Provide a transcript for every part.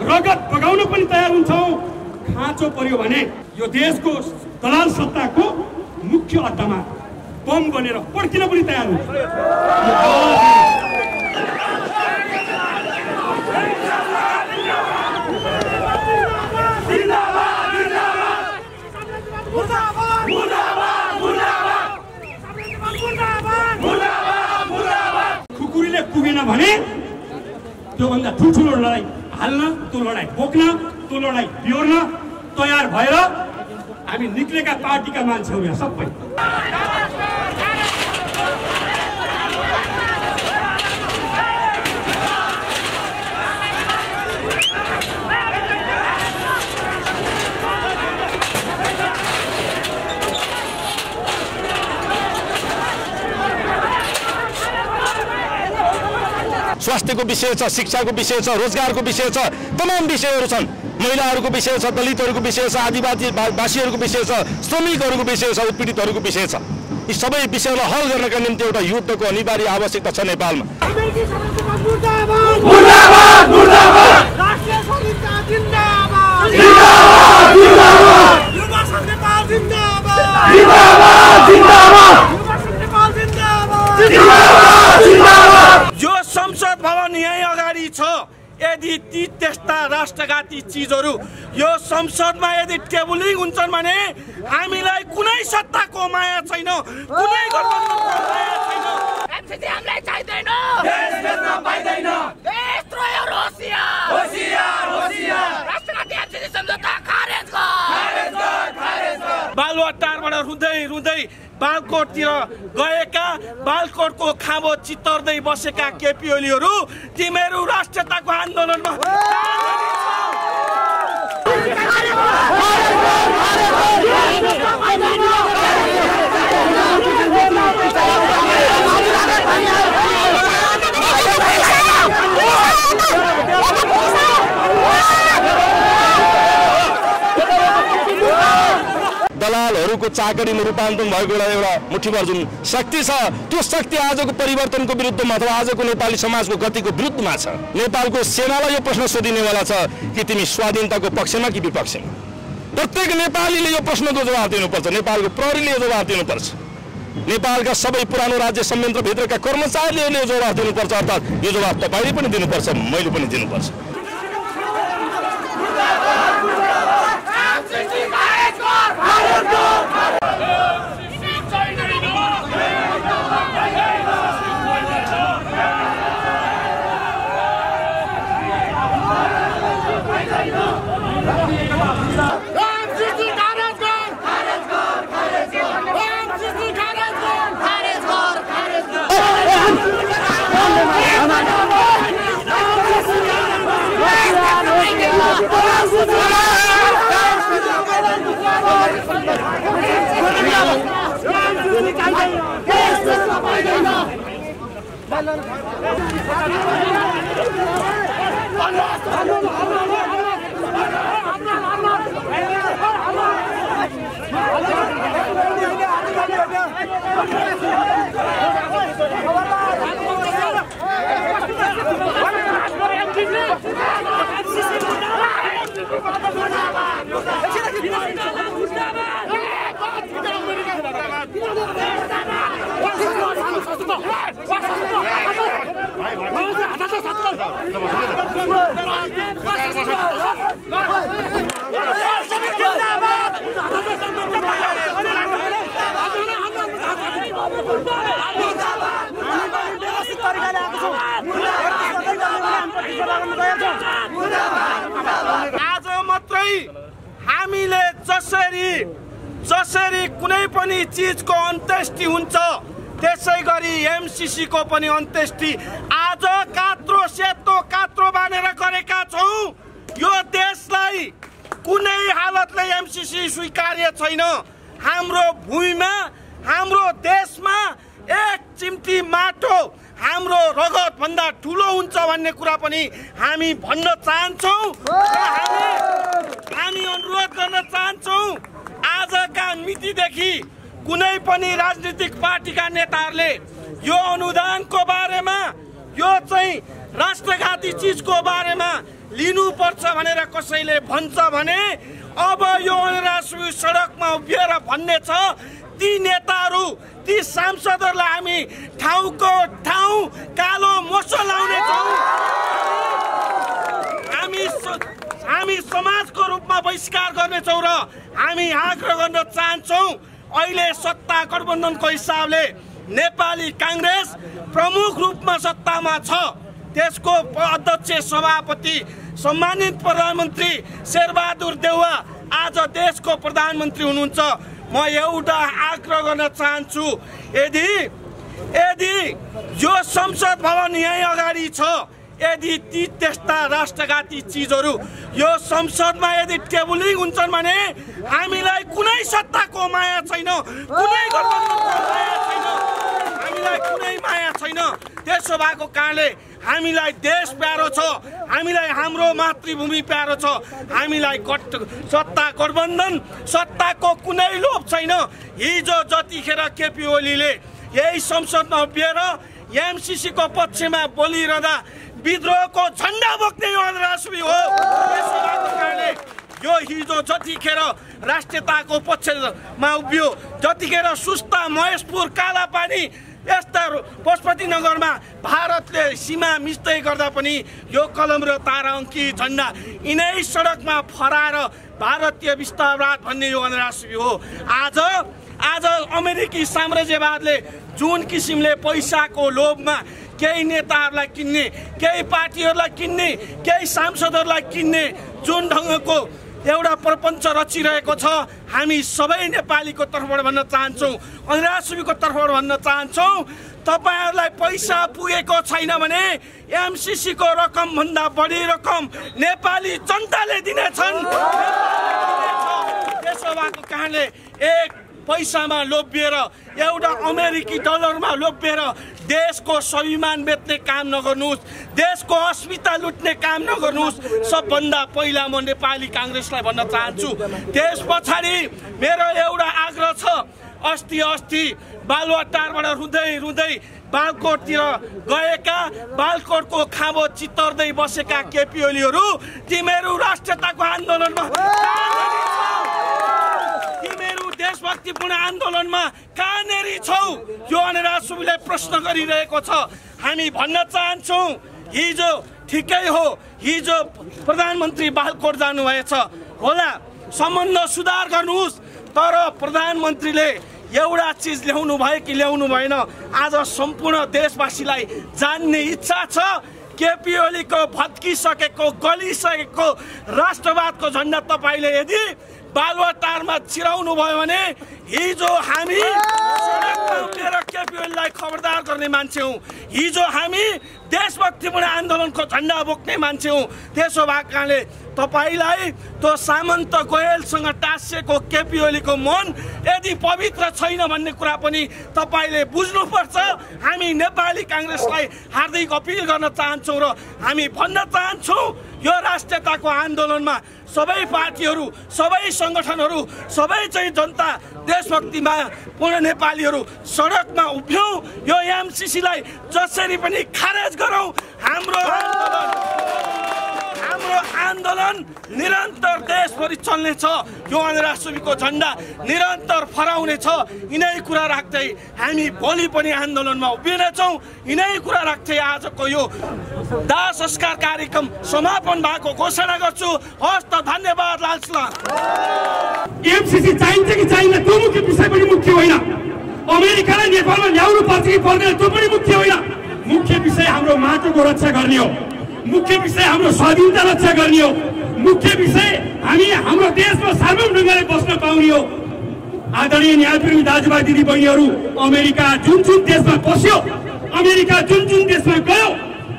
रगत बगाउन पनि तयार हुन्छौँ। खाँचो पर्यो भने यो देशको दलाल सत्ताको मुख्य अड्डामा बम बनेर पड्किन पनि तयार हुन्छ। खुकुरीले पुगेन भने त्योभन्दा ठुल्ठुलो लडाइँ हाल्न, त्यो लडाइँ बोक्न, त्यो लडाइँ बिहोर्न तयार भएर हामी निक्लेका पार्टीका मान्छेहरू यहाँ सबै। स्वास्थ्यको विषय छ, शिक्षाको विषय छ, रोजगारको विषय छ, तमाम विषयहरू छन्। महिलाहरूको विषय छ, दलितहरूको विषय छ, आदिवासीहरूको विषय छ, श्रमिकहरूको विषय छ, उत्पीडितहरूको विषय छ। यी सबै विषयलाई हल गर्नका निम्ति एउटा युद्धको अनिवार्य आवश्यकता छ नेपालमा। जो संसद भवन यही अगाडि छ, यदि ती त्यस्ता राष्ट्रघाती चिजहरू यो संसदमा यदि टेबलिङ हुन्छन् भने हामीलाई कुनै सत्ताको माया छैन, कुनै गठबन्धनको माया छैन। एमसीसी हामीलाई चाहिदैन, देश बेच्न पाइदैन, देश त्रोयो होसियार होसियार होसियार। राष्ट्रघाती एमसीसी सम्झौता खारेज गर, खारेज गर, खारेज गर। बालुवाटारबाट रुँदै रुँदै बालकोटतिर गएका, बालकोटको खाँबो चितर्दै बसेका केपी ओलीहरू तिमीहरू राष्ट्रियताको आन्दोलनमा दलालहरूको चाकरीमा रूपान्तरण भएको एउटा मुठीभर जुन शक्ति छ, त्यो शक्ति आजको परिवर्तनको विरुद्धमा अथवा आजको नेपाली समाजको गतिको विरुद्धमा छ। नेपालको सेनालाई यो प्रश्न सोधिनेवाला छ कि तिमी स्वाधीनताको पक्षमा कि विपक्षमा। प्रत्येक नेपालीले यो प्रश्नको जवाब दिनुपर्छ। नेपालको प्रहरीले यो जवाब दिनुपर्छ। नेपालका सबै पुरानो राज्य संयन्त्रभित्रका कर्मचारीहरूले यो जवाब दिनुपर्छ। अर्थात् यो जवाब तपाईँले पनि दिनुपर्छ, मैले पनि दिनुपर्छ। आज मात्रै हामीले जसरी कुनै पनि चीजको अन्त्येष्टि हुन्छ त्यसै गरी एमसीसी को पनि अन्त्येष्टि आज कात्रो सेतो कात्रो बानेर गरेका छौं। यो देशलाई कुनै हालतले एमसीसी स्वीकार्य छैन। हाम्रो भूमिमा हाम्रो देशमा एक चिम्टी माटो हाम्रो रगत भन्दा ठुलो हुन्छ भन्ने कुरा पनि हामी भन्न चाहन्छौं। हामी अनुरोध गर्न चाहन्छौं आजका मितिदेखि कुनै पनि राजनीतिक पार्टीका नेताहरूले यो अनुदानको बारेमा यो चाहिँ राष्ट्रघाती चिजको बारेमा लिनुपर्छ भनेर कसैले भन्छ भने अब यो अनराष्ट्रिय सडकमा उभिएर भन्ने छ ती नेताहरू ती सांसदहरूलाई हामी ठाउँको ठाउँ कालो मोसो लाउने छौँ। हामी समाजको रूपमा बहिष्कार गर्नेछौँ र हामी आग्रह गर्न चाहन्छौँ अहिले सत्ता गठबन्धनको हिसाबले नेपाली कांग्रेस प्रमुख रूपमा सत्तामा छ। त्यसको अध्यक्ष सभापति सम्मानित प्रधानमन्त्री शेरबहादुर देउवा आज देशको प्रधानमन्त्री हुनुहुन्छ। म एउटा आग्रह गर्न चाहन्छु यदि यो संसद भवन यही अगाडि छ यदि ती त्यस्ता राष्ट्रघाती चिजहरू यो संसदमा यदि टेबलिङ हुन्छन् भने हामीलाई कुनै सत्ताको माया छैन, कुनै गठबन्धनको माया छैन, हामीलाई कुनै माया छैन। त्यसो भएको कारणले हामीलाई देश प्यारो छ, हामीलाई हाम्रो मातृभूमि प्यारो छ, हामीलाई सत्ता गठबन्धन सत्ताको कुनै लोभ छैन। हिजो जतिखेर केपी ओलीले यही संसदमा उभिएर एमसीसी को पक्षमा बोलिरहँदा विद्रोहको झण्डा बोक्ने यो अनराष्ट्रिय हो। त्यसो भएको कारणले यो हिजो जतिखेर राष्ट्रियताको पक्षमा उभियो, जतिखेर सुस्ता महेशपुर कालापानी यस्ता पशुपतिनगरमा भारतले सीमा मिच्दै गर्दा पनि यो कलम र तारा अङ्की झण्डा यिनै सडकमा फहराएर भारतीय विस्तारवाद भन्ने यो अनराष्ट्रिय हो। आज अमेरिकी साम्राज्यवादले जुन किसिमले पैसाको लोभमा केही नेताहरूलाई किन्ने, केही पार्टीहरूलाई किन्ने, केही सांसदहरूलाई किन्ने जुन ढङ्गको एउटा प्रपञ्च रचिरहेको छ, हामी सबै नेपालीको तर्फबाट भन्न चाहन्छौँ, अनराष्ट्रियको तर्फबाट भन्न चाहन्छौँ तपाईहरुलाई पैसा पुगेको छैन भने एमसीसी को रकम भन्दा बढी रकम नेपाली जनताले दिनेछन्। त्यसो भएको कारणले एक पैसामा लोभिएर एउटा अमेरिकी डलरमा लोभिएर देशको स्वाभिमान बेच्ने काम नगर्नुस्, देशको अस्मिता लुट्ने काम नगर्नुस्। सबभन्दा पहिला म नेपाली कांग्रेसलाई भन्न चाहन्छु। त्यस पछाडि मेरो एउटा आग्रह छ, अस्ति बालुवाटारबाट रुँदै बालकोटतिर गएका, बालकोटको खाँबो चितर्दै बसेका केपी ओलीहरू तिमीहरू राष्ट्रियताको आन्दोलनमा, तिमीहरू देशभक्तिपूर्ण आन्दोलनमा कहाँनेरि छौ यो अनराष्ट्रियले प्रश्न गरिरहेको छ। हामी भन्न चाहन्छौँ हिजो ठिकै हो, हिजो प्रधानमन्त्री बालकोट जानुभएछ होला, सम्बन्ध सुधार गर्नुहोस्, तर प्रधानमन्त्रीले एउटा चीज ल्याउनु भयो कि ल्याउनु भएन आज सम्पूर्ण देशवासीलाई जान्ने इच्छा छ। केपी ओलीको भत्किसकेको गलिसकेको राष्ट्रवादको झण्डा तपाईले यदि बालुवाटारमा छिराउनु भयो भने हिजो हामी सडकमा उभिएर केपी ओलीलाई खबरदार गर्ने मान्छे हौं, हिजो हामी देशभक्तिपूर्ण आन्दोलनको झण्डा बोक्ने मान्छे हौं। त्यसो भएको कारणले तपाईलाई त्यो सामन्त गोयलसँग टाँसिएको केपी ओलीको मन यदि पवित्र छैन भन्ने कुरा पनि तपाईले बुझ्नुपर्छ। हामी नेपाली कांग्रेसलाई हार्दिक अपील गर्न चाहन्छौँ र हामी भन्न चाहन्छौँ यो राष्ट्रियताको आन्दोलनमा सबै पार्टीहरू, सबै संगठनहरू, सबै चाहिँ जनता देशभक्तिमा पूर्ण नेपालीहरू सडकमा उभियौं, यो एमसीसीलाई जसरी पनि खारेज गरौं। हाम्रो आन्दोलन निरन्तर देशभरि चल्नेछ, यो अनराष्ट्रियको झण्डा निरन्तर फहराउने छ। यिनै कुरा राख्दै हामी भोलि पनि आन्दोलनमा उभिनेछौँ। यिनै कुरा राख्दै आजको यो दाह संस्कार कार्यक्रम समापन भएको घोषणा गर्छु। हस् त, धन्यवाद। लालसलाम। एमसीसी चाहिन्छ कि चाहिन्न त्यो मुख्य विषय पनि मुख्य होइन, अमेरिकालाई नेपालमा ल्याउनु पर्छ कि पर्दैन त्यो पनि मुख्य होइन। मुख्य विषय हाम्रो माटोको रक्षा गर्ने हो, मुख्य विषय हाम्रो स्वाधीनता रक्षा गर्ने हो, मुख्य विषय हामी हाम्रो देशमा सार्वभौम ढङ्गले बस्न पाउने हो। आदरणीय न्यायप्रेमी दाजुभाइ दिदीबहिनीहरू, अमेरिका जुन देशमा बस्यो, अमेरिका जुन देशमा गयो,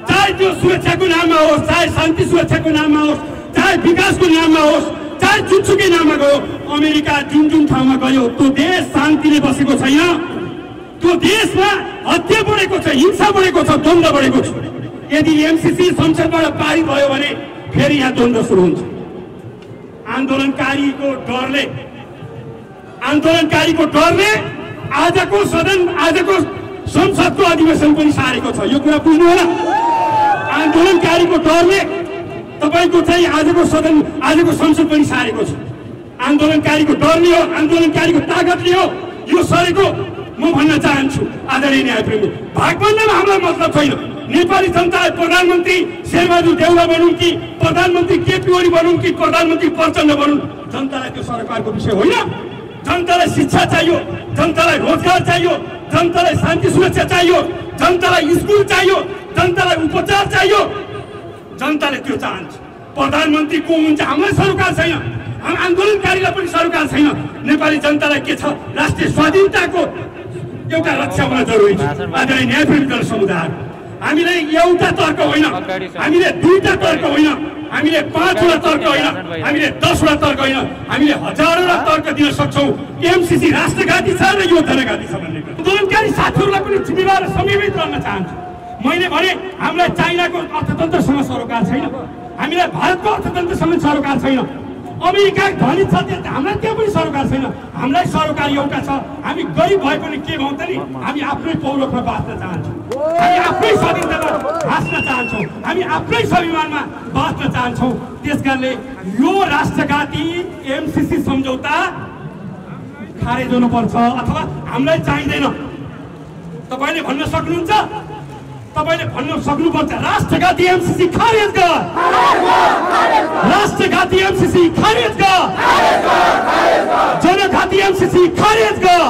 चाहे त्यो सुरक्षाको नाममा होस्, चाहे शान्ति सुरक्षाको नाममा होस्, चाहे विकासको नाममा होस्, चाहे जुनसुकै नाममा गयो, अमेरिका जुन ठाउँमा गयो त्यो देश शान्तिले बसेको छैन। त्यो देशमा हत्या बढेको छ, हिंसा बढेको छ, द्वन्द्व बढेको छ। यदि एमसीसी संसदबाट पारित भयो भने फेरि यहाँ द्वन्द्व सुरु हुन्छ। आन्दोलनकारीको डरले आजको संसदको अधिवेशन पनि सारेको छ। यो कुरा बुझ्नु होला। आन्दोलनकारीको डरले तपाईको चाहिँ आजको सदन आजको संसद पनि सारेको छ। आन्दोलनकारीको डरले हो, आन्दोलनकारीको ताकतले हो यो सरेको। म भन्न चाहन्छु आदरणीय न्यायप्रेमी, भागभन्दामा हामीलाई मतलब छैन। नेपाली जनतालाई प्रधानमन्त्री शेरबहादुर देउवा बनुन् कि प्रधानमन्त्री केपी ओली बनुन् कि प्रधानमन्त्री प्रचण्ड बनुन्, जनतालाई त्यो सरकारको विषय होइन। जनतालाई शिक्षा चाहियो, जनतालाई रोजगार चाहियो, जनतालाई शान्ति सुरक्षा चाहियो, जनतालाई स्कुल चाहियो, जनतालाई उपचार चाहियो। जनताले त्यो चाहन्छ। प्रधानमन्त्री को हुन्छ हामीलाई सरोकार छैन, हामी आन्दोलनकारीलाई पनि सरोकार छैन। नेपाली जनतालाई के छ, राष्ट्रिय स्वाधीनताको एउटा रक्षा हुन जरुरी छ। आदरणीय न्यायप्रेमी दल समुदाय, हामीले एउटा तर्क होइन, हामीले दुईटा तर्क होइन, हामीले 5वटा तर्क होइन, हामीले 10वटा तर्क होइन, हामीले हजारौँवटा तर्क दिन सक्छौँ। एमसीसी राष्ट्रघाती छ र यो जनघाती छ भन्ने आन्दोलनकारी साथीहरूलाई पनि जिम्मेवार र संयमित रहन चाहन्छु। मैले भने हामीलाई चाइनाको अर्थतन्त्रसँग सरोकार छैन, हामीलाई भारतको अर्थतन्त्रसँग सरोकार छैन, अमेरिका धनी छ हामीलाई त्यो पनि सरोकार छैन। हामीलाई सरोकार एउटा छ, हामी गरिब भए पनि के भन्छ नि, हामी आफ्नै पौरखमा बाँच्न चाहन्छौँ, हामी आफ्नै स्वाधीनतामा बाँच्न चाहन्छौँ, हामी आफ्नै स्वाभिमानमा बाँच्न चाहन्छौँ। त्यसकारणले यो राष्ट्रघाती एमसीसी सम्झौता खारेज हुनुपर्छ अथवा हामीलाई चाहिँदैन। तपाईँले भन्न सक्नुहुन्छ, तपाईले भन्न सक्नुपर्छ राष्ट्रघाती एमसीसी खारेज गर, राष्ट्रघाती एमसीसी खारेज गर, जनघाती एमसीसी खारेज गर,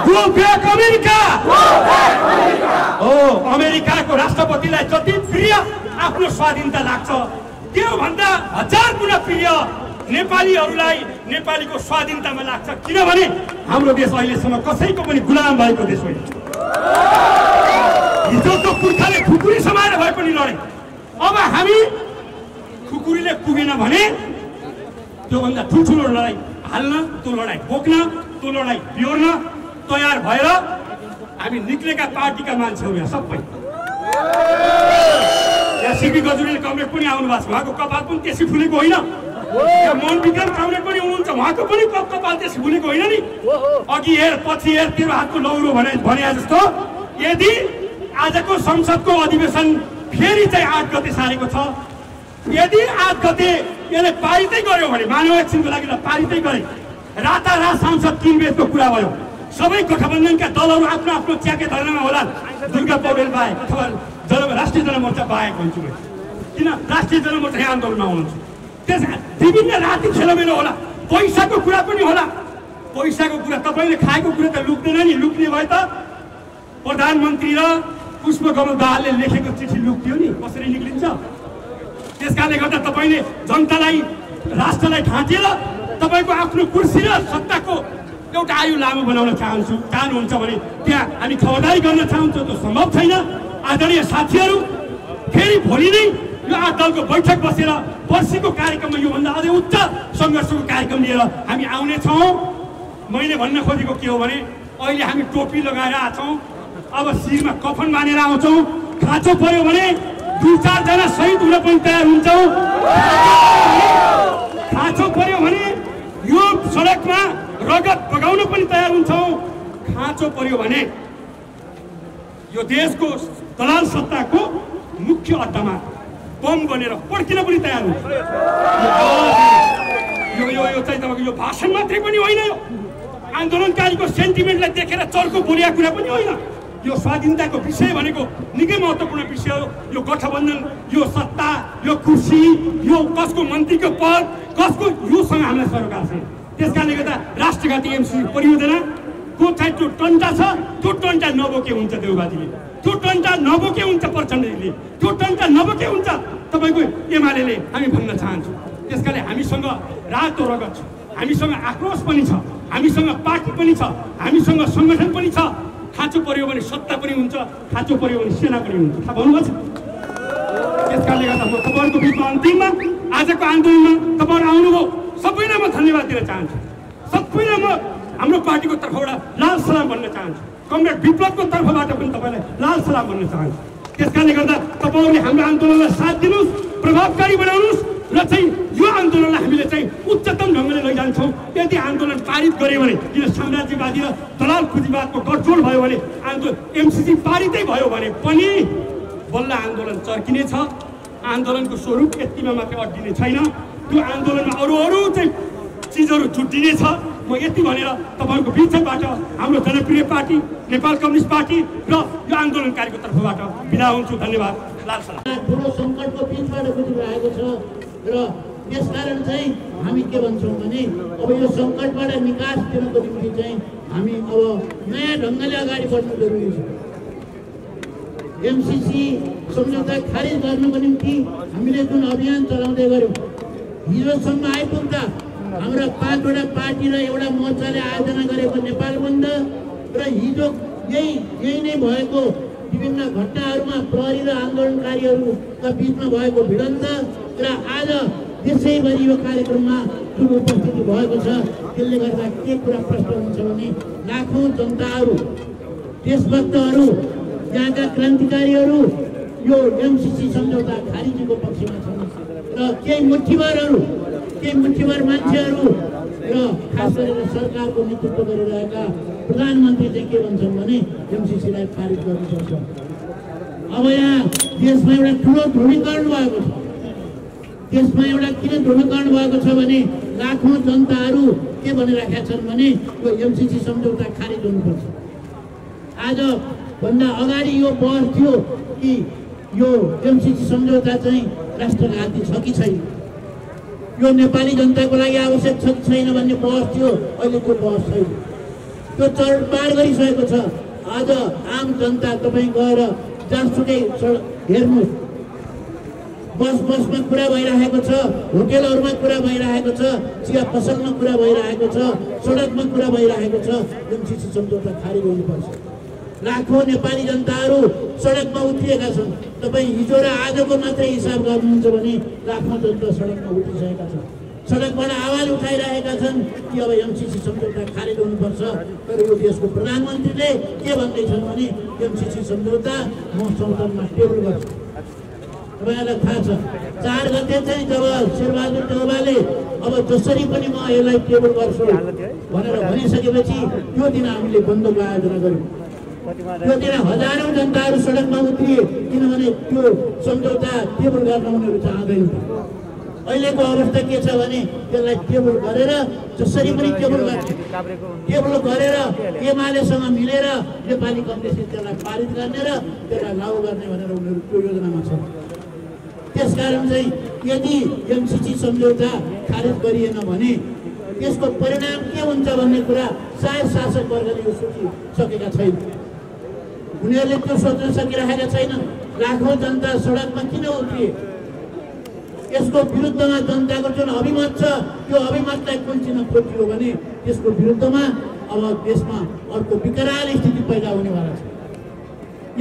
गो ब्याक अमेरिका। अमेरिकाको राष्ट्रपतिलाई जति प्रिय आफ्नो स्वाधीनता लाग्छ त्यो भन्दा 1000 गुणा प्रिय नेपालीहरूलाई नेपालीको स्वाधीनतामा लाग्छ। किनभने हाम्रो देश अहिलेसम्म कसैको पनि गुलाम भएको देश होइन। हिजोको पुर्खाले खुकुरी समाएर भए पनि लडे। अब हामी खुकुरीले पुगेन भने त्योभन्दा ठुल्ठुलो लडाइँ हाल्न, त्यो लडाइँ बोक्न, त्यो लडाइँ बिहोर्न तयार भएर हामी निक्लेका पार्टीका मान्छेहरू यहाँ सबै। यहाँ सिपी गजुरेल कमरेड पनि आउनु भएको छ, उहाँको कपाल पनि त्यसै फुलेको होइन। यहाँ मोहन विक्रम कमरेड पनि हुनुहुन्छ, उहाँको पनि कपाल त्यसै फुलेको होइन नि। अघि हेर पछि हेर तेरो हातको लौरो भने जस्तो यदि आजको संसदको अधिवेशन फेरि चाहिँ 8 गते सारेको छ, यदि 8 गते यसले पारितै गर्यो भने, मानव एकछिनको लागि पारितै गरे, रातारात सांसद किनबेचको कुरा भयो, सबै गठबन्धनका दलहरू आफ्नो आफ्नो च्याके धर्नामा होला, दुर्गा पौडेल बाहेक अथवा राष्ट्रिय जनमोर्चा बाहेक भन्छु म। किन राष्ट्रिय जनमोर्चा यहाँ आन्दोलनमा हुनुहुन्छ? त्यस विभिन्न राति खेलमेलो होला, पैसाको कुरा पनि होला। पैसाको कुरा तपाईँले खाएको कुरा त लुक्दैन नि, लुक्ने भए त प्रधानमन्त्री र पुष्पकमल दाहालले लेखेको चिठी लुक्थ्यो नि, कसरी निक्लिन्छ? त्यसकारणले गर्दा तपाईँले जनतालाई राष्ट्रलाई ठाँटेर तपाईँको आफ्नो कुर्सी र सत्ताको एउटा आयु लामो बनाउन चाहनुहुन्छ भने त्यहाँ हामी खबरदारी गर्न चाहन्छौँ, त्यो सम्भव छैन। आदरणीय साथीहरू, फेरि भोलि नै यो 8 दलको बैठक बसेर पर्सिको कार्यक्रममा योभन्दा अझै उच्च सङ्घर्षको कार्यक्रम लिएर हामी आउनेछौँ। मैले भन्न खोजेको के हो भने अहिले हामी टोपी लगाएर आछौँ, अब शिरमा कफन बाँधेर आउँछौँ। खाँचो पर्यो भने 2-4 जना शहीद हुन पनि तयार हुन्छौँ। खाँचो पर्यो भने यो सडकमा रगत बगाउन पनि तयार हुन्छौँ। खाँचो पर्यो भने यो देशको दलाल सत्ताको मुख्य अड्डामा बम बनेर पड्किन पनि तयार हुन्छ। यो चाहिँ तपाईँको यो भाषण मात्रै पनि होइन, यो आन्दोलनकारीको सेन्टिमेन्टलाई देखेर चर्को बोलेको कुरा पनि होइन। यो स्वाधीनताको विषय भनेको निकै महत्त्वपूर्ण विषय हो। यो गठबन्धन, यो सत्ता, यो कुर्सी, यो कसको मन्त्रीको पद, कसको योसँग हामीलाई सरोकार छैन। त्यसकारणले गर्दा राष्ट्रघाती एमसीसी परियोजनाको चाहिँ त्यो टन्टा छ, त्यो टन्टा नबोके हुन्छ देउबाजीले, त्यो टन्टा नबोके हुन्छ प्रचण्डजीले, त्यो टन्टा नबोके हुन्छ तपाईँको एमाले। हामी भन्न चाहन्छौँ त्यसकारणले हामीसँग रातो रगत छ, हामीसँग आक्रोश पनि छ, हामीसँग पार्टी पनि छ, हामीसँग सङ्गठन पनि छ। खाँचो पर्यो भने सत्ता पनि हुन्छ, खाँचो पर्यो भने सेना पनि हुन्छ, थाहा भन्नुभएको छ। त्यसकारणले गर्दा म तपाईँहरूको बिचमा अन्तिममा आजको आन्दोलनमा तपाईँहरू आउनुभयो, सबैलाई म धन्यवाद दिन चाहन्छु। सबैलाई म हाम्रो पार्टीको तर्फबाट लाल सलाम भन्न चाहन्छु, कमरेड विप्लवको तर्फबाट पनि तपाईँलाई लाल सलाम भन्न चाहन्छु। त्यसकारणले गर्दा तपाईँहरूले हाम्रो आन्दोलनलाई साथ दिनुहोस्, प्रभावकारी बनाउनुहोस् र चाहिँ यो आन्दोलनलाई हामीले चाहिँ उच्चतम ढङ्गले लैजान्छौँ। यदि आन्दोलन पारित गऱ्यो भने, किन साम्राज्यवादी र दलाल पुँजीवादको गठजोड भयो भने, एमसीसी पारितै भयो भने पनि बल्ल आन्दोलन चर्किनेछ। आन्दोलनको स्वरूप यतिमा मात्रै अड्किने छैन। त्यो आन्दोलनमा अरू चाहिँ चिजहरू छुट्टिनेछ। म यति भनेर तपाईँको बिचबाट हाम्रो जनप्रिय पार्टी नेपाल कम्युनिस्ट पार्टी र यो आन्दोलनकारीको तर्फबाट बिदा हुन्छु। धन्यवाद। लाल सलाम। ठुलो सङ्कटको बिचबाट गुज्रिरहेको छ र त्यसकारण चाहिँ हामी के भन्छौँ भने अब यो सङ्कटबाट निकास दिनको निम्ति चाहिँ हामी अब नयाँ ढङ्गले अगाडि बढ्नु जरुरी छ। एमसीसी सम्झौता खारेज गर्नुको निम्ति हामीले जुन अभियान चलाउँदै गऱ्यौँ, हिजोसम्म आइपुग्दा हाम्रा 5वटा पार्टी र एउटा मोर्चाले आयोजना गरेको नेपाल बन्द र हिजो यही नै भएको विभिन्न घटनाहरूमा प्रहरी र आन्दोलनकारीहरूका बिचमा भएको भिडन्त र आज देशैभरि यो कार्यक्रममा जुन उपस्थिति भएको छ, त्यसले गर्दा के कुरा प्रश्न हुन्छ भने लाखौँ जनताहरू, देशभक्तहरू, यहाँका क्रान्तिकारीहरू यो एमसीसी सम्झौता खारिजीको पक्षमा छन् र केही मुठीभर मान्छेहरू र खास गरेर सरकारको नेतृत्व गरिरहेका प्रधानमन्त्री चाहिँ के भन्छन् भने एमसीसीलाई खारिज गर्नुपर्छ। अब यहाँ देशमा एउटा ठुलो ध्रुवीकरण भएको छ। देशमा एउटा किन ध्रुवीकरण भएको छ भने लाखौँ जनताहरू के भनिरहेका छन् भने यो एमसीसी सम्झौता खारिज हुनुपर्छ। आज भन्दा अगाडि यो बहस थियो कि यो एमसीसी सम्झौता चाहिँ राष्ट्रघाती छ कि छैन, यो नेपाली जनताको लागि आवश्यक छ कि छैन भन्ने बहस थियो। अहिले त्यो बहस छैन, त्यो चरण पार गरिसकेको छ। आज आम जनता तपाईँ गएर जहाँसुकै हेर्नुहोस्, बसमा कुरा भइरहेको छ, होटेलहरूमा कुरा भइरहेको छ, चिया पसलमा कुरा भइरहेको छ, सडकमा कुरा भइरहेको छ। एमसीसी सम्झौता खारिज हुनुपर्छ। लाखौँ नेपाली जनताहरू सडकमा उत्रिएका छन्। तपाईँ हिजो र आजको मात्रै हिसाब गर्नुहुन्छ भने लाखौँ जनता सडकमा उत्रिसकेका छन्, सडकबाट आवाज उठाइरहेका छन् कि अब एमसीसी सम्झौता खारिज हुनुपर्छ। तर यो देशको प्रधानमन्त्रीले के भन्दैछन् भने एमसीसी सम्झौता म संसदमा टेबल गर्छु। तपाईँहरूलाई थाहा छ 4 गते चाहिँ जब शेरबहादुर देउवाले अब जसरी पनि म यसलाई टेबल गर्छु भनेर भनिसकेपछि त्यो दिन हामीले बन्दको आयोजना गर्यौँ। त्यो दिन हजारौँ जनताहरू सडकमा उत्रिए, किनभने त्यो सम्झौता टेबल गर्न उनीहरू चाहँदैन। अहिलेको अवस्था के छ भने त्यसलाई टेबल गरेर जसरी पनि टेबल गरेर एमालेसँग मिलेर नेपाली कङ्ग्रेसले त्यसलाई पारित गर्ने र त्यसलाई लागू गर्ने भनेर उनीहरू त्यो योजनामा छन्। त्यसकारण चाहिँ यदि एमसीसी सम्झौता खारिज गरिएन भने त्यसको परिणाम के हुन्छ भन्ने कुरा सायद शासक वर्गले यो सोचिसकेका छैन। उनीहरूले त्यो सोच्न सकिरहेका छैनन्। लाखौँ जनता सडकमा किन उत्रिए? यसको विरुद्धमा जनताको जुन अभिमत छ त्यो अभिमतलाई कुल्चिन खोजियो भने त्यसको विरुद्धमा अब देशमा अर्को विकराल स्थिति पैदा हुनेवाला छ।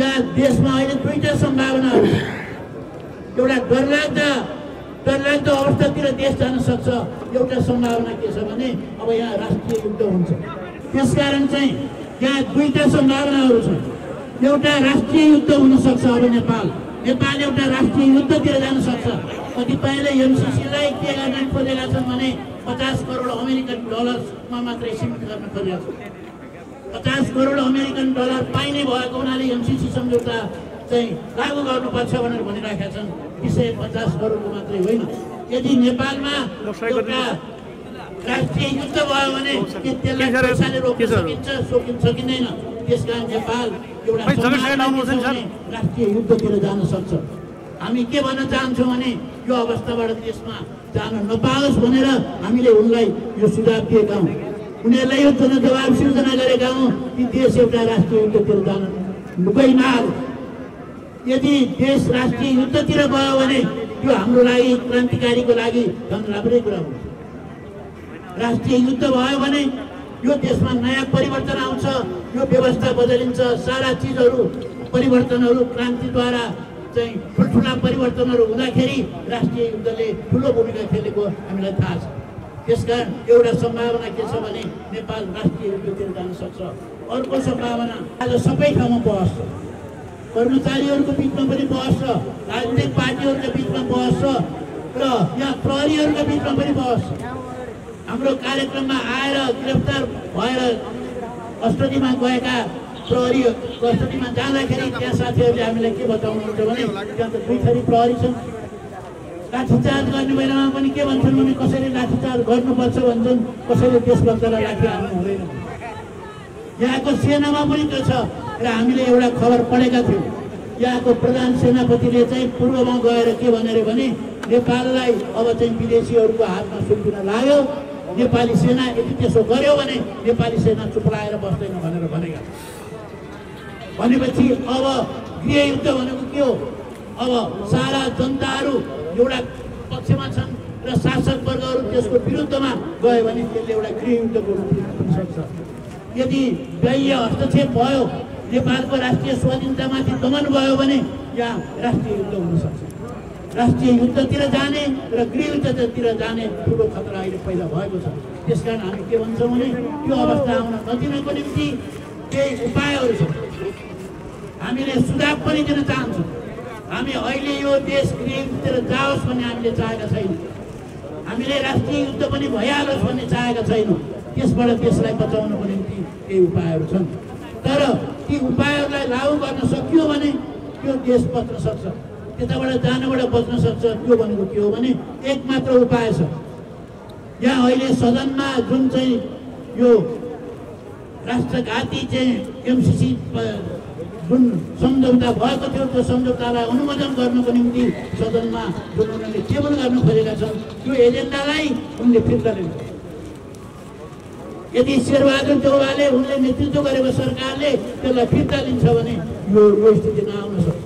यहाँ देशमा अहिले 2टा सम्भावनाहरू छ। एउटा डरलाग्दो अवस्थातिर देश जान सक्छ। एउटा सम्भावना के छ भने अब यहाँ राष्ट्रिय युद्ध हुन्छ। त्यसकारण चाहिँ यहाँ 2टा सम्भावनाहरू छन्। एउटा राष्ट्रिय युद्ध हुन सक्छ। अब नेपाल एउटा राष्ट्रिय युद्धतिर जान सक्छ। कतिपयले एमसीसीलाई के गर्न खोजेका छन् भने 50 करोड अमेरिकन डलरमा मात्रै सीमित गर्न खोजेका छन्। 50 करोड अमेरिकन डलर पाइने भएको हुनाले एमसीसी सम्झौता चाहिँ लागू गर्नुपर्छ भनेर भनिरहेका छन्। विषय 50 करोडको मात्रै होइन। यदि नेपालमा एउटा राष्ट्रिय युद्ध भयो भने त्यसलाई पैसाले रोक्न सकिँदैन। त्यसकारण नेपाल एउटा राष्ट्रिय युद्धतिर जान सक्छ। हामी के भन्न चाहन्छौँ भने यो अवस्थाबाट देशमा जान नपाओस् भनेर हामीले उनलाई यो सुझाव दिएका हौँ। उनीहरूलाई यो जवाब सिर्जना गरेका हौँ कि देश एउटा राष्ट्रिय युद्धतिर जान गइमाग। यदि देश राष्ट्रिय युद्धतिर गयो भने त्यो हाम्रो लागि क्रान्तिकारीको लागि झन् राम्रै कुरा हुन्छ। राष्ट्रिय युद्ध भयो भने यो देशमा नयाँ परिवर्तन आउँछ, यो व्यवस्था बदलिन्छ, सारा चिजहरू परिवर्तनहरू क्रान्तिद्वारा चाहिँ ठुल्ठुला परिवर्तनहरू हुँदाखेरि राष्ट्रिय युद्धले ठुलो भूमिका खेलेको हामीलाई थाहा छ। त्यसकारण एउटा सम्भावना के छ भने नेपाल राष्ट्रिय युद्धतिर जान सक्छ। अर्को सम्भावना आज सबै ठाउँमा बहस छ। कर्मचारीहरूको बिचमा पनि बहस छ, राजनीतिक पार्टीहरूका बिचमा बहस छ। र यहाँ प्रहरीहरूका बिचमा पनि बहस। हाम्रो कार्यक्रममा आएर गिरफ्तार भएर कस्टडीमा गएका प्रहरी कस्टडीमा जाँदाखेरि त्यहाँ साथीहरूले हामीलाई के बताउनुहुन्छ भने त्यहाँ त 2 थरी प्रहरी छन्। लाठीचार्ज गर्ने बेलामा पनि के भन्छन् भने कसैले लाठीचार्ज गर्नुपर्छ भन्छन्, कसैले देशभक्तलाई लाठी हाल्नु हुँदैन। यहाँको सेनामा पनि त्यो छ र हामीले एउटा खबर पढेका थियौँ। यहाँको प्रधान सेनापतिले चाहिँ पूर्वमा गएर के भनेर भने नेपाललाई अब चाहिँ विदेशीहरूको हातमा सुम्पिन लाग्यो, नेपाली सेना यदि त्यसो गर्यो भने नेपाली सेना चुप्लाएर बस्दैन भनेर भनेका। भनेपछि अब गृहयुद्ध भनेको के हो? अब सारा जनताहरू एउटा पक्षमा छन् र शासक वर्गहरू त्यसको विरुद्धमा गयो भने त्यसले एउटा गृहयुद्धको रूप लिन सक्छ। यदि बाह्य हस्तक्षेप भयो, नेपालको राष्ट्रिय स्वाधीनतामाथि दमन भयो भने यहाँ राष्ट्रिय युद्ध हुन सक्छ। राष्ट्रिय युद्धतिर जाने र गृहयुद्धतिर जाने ठुलो खतरा अहिले पैदा भएको छ। त्यसकारण हामी के भन्छौँ भने त्यो अवस्था आउन नदिनको निम्ति केही उपायहरू छन्। हामीले सुझाव पनि दिन चाहन्छौँ। हामी अहिले यो देश गृहयुद्धतिर जाओस् भन्ने हामीले चाहेका छैनौँ। हामीले राष्ट्रिय युद्ध पनि भइहालोस् भन्ने चाहेका छैनौँ। त्यसबाट देशलाई बचाउनको निम्ति केही उपायहरू छन्, तर ती उपायहरूलाई लागू गर्न सकियो भने त्यो देश बच्न सक्छ, त्यताबाट जानबाट बच्न सक्छ। त्यो भनेको के हो भने एक मात्र उपाय छ। यहाँ अहिले सदनमा जुन चाहिँ यो राष्ट्रघाती चाहिँ एमसीसी जुन सम्झौता भएको थियो त्यो सम्झौतालाई अनुमोदन गर्नको निम्ति सदनमा जुन उनीहरूले टेबल गर्न खोजेका छन् त्यो एजेन्डालाई उनले फिर्ता लिन्छ। यदि शेरबहादुर देउवाले उनले नेतृत्व गरेको सरकारले त्यसलाई फिर्ता लिन्छ भने यो स्थिति नआउन सक्छ।